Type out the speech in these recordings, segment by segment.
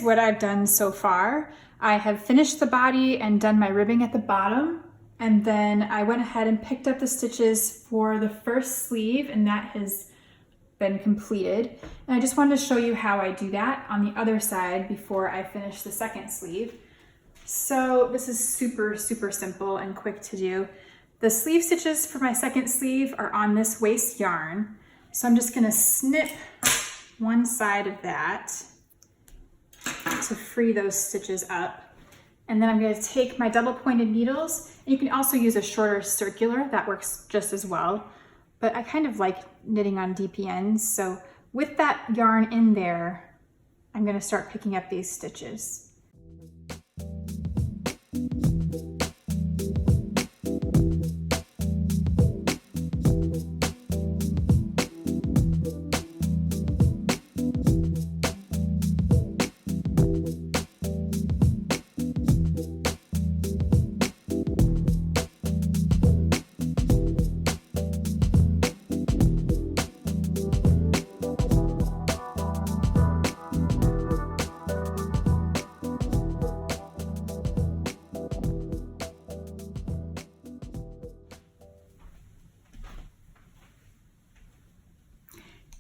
what I've done so far. I have finished the body and done my ribbing at the bottom. And then I went ahead and picked up the stitches for the first sleeve, and that has been completed. And I just wanted to show you how I do that on the other side before I finish the second sleeve. So this is super, super simple and quick to do. The sleeve stitches for my second sleeve are on this waste yarn. So I'm just gonna snip one side of that to free those stitches up. And then I'm gonna take my double pointed needles. And you can also use a shorter circular, that works just as well. But I kind of like knitting on DPNs. So with that yarn in there, I'm gonna start picking up these stitches.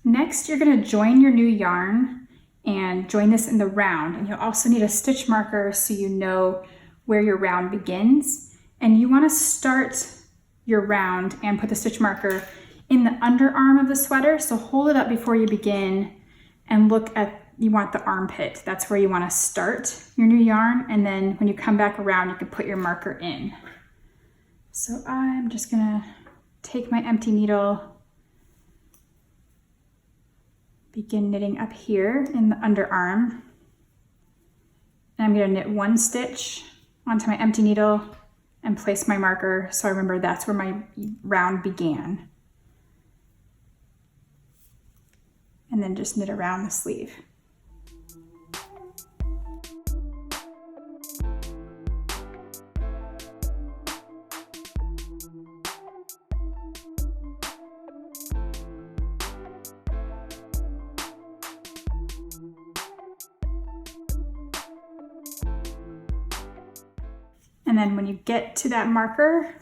Next, you're going to join your new yarn and join this in the round. And you'll also need a stitch marker so you know where your round begins. And you want to start your round and put the stitch marker in the underarm of the sweater. So hold it up before you begin and look at, you want the armpit. That's where you want to start your new yarn. And then when you come back around, you can put your marker in. So I'm just going to take my empty needle, begin knitting up here in the underarm. And I'm gonna knit one stitch onto my empty needle and place my marker so I remember that's where my round began. And then just knit around the sleeve. And then when you get to that marker,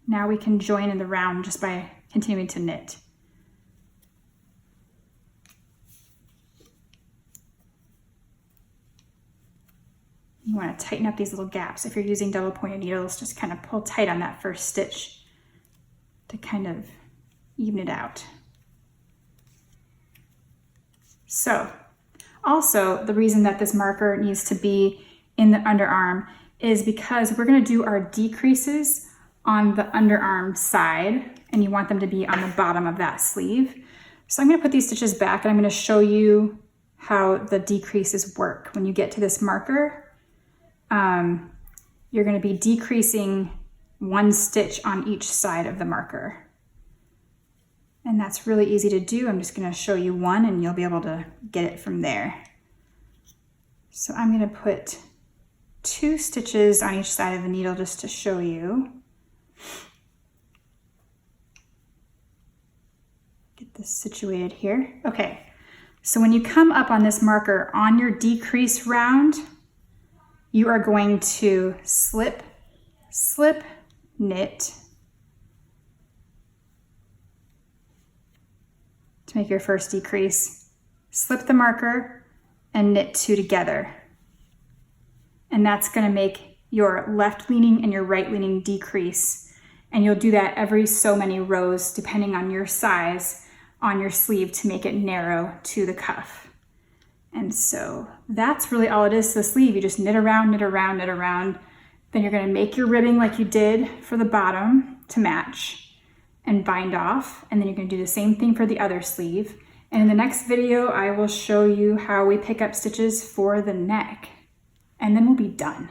now we can join in the round just by continuing to knit. You want to tighten up these little gaps. If you're using double pointed needles, just kind of pull tight on that first stitch to kind of even it out. So, also, the reason that this marker needs to be in the underarm is because we're going to do our decreases on the underarm side, and you want them to be on the bottom of that sleeve. So I'm going to put these stitches back, and I'm going to show you how the decreases work. When you get to this marker, you're going to be decreasing one stitch on each side of the marker. And that's really easy to do. I'm just going to show you one and you'll be able to get it from there. So I'm going to put 2 stitches on each side of the needle just to show you. Get this situated here. Okay, so when you come up on this marker on your decrease round, you are going to slip, slip, knit, to make your first decrease, slip the marker and knit 2 together. And that's going to make your left leaning and your right leaning decrease. And you'll do that every so many rows depending on your size on your sleeve to make it narrow to the cuff. And so that's really all it is to the sleeve. You just knit around, knit around, knit around. Then you're going to make your ribbing like you did for the bottom to match and bind off, and then you're going to do the same thing for the other sleeve. And in the next video, I will show you how we pick up stitches for the neck, and then we'll be done.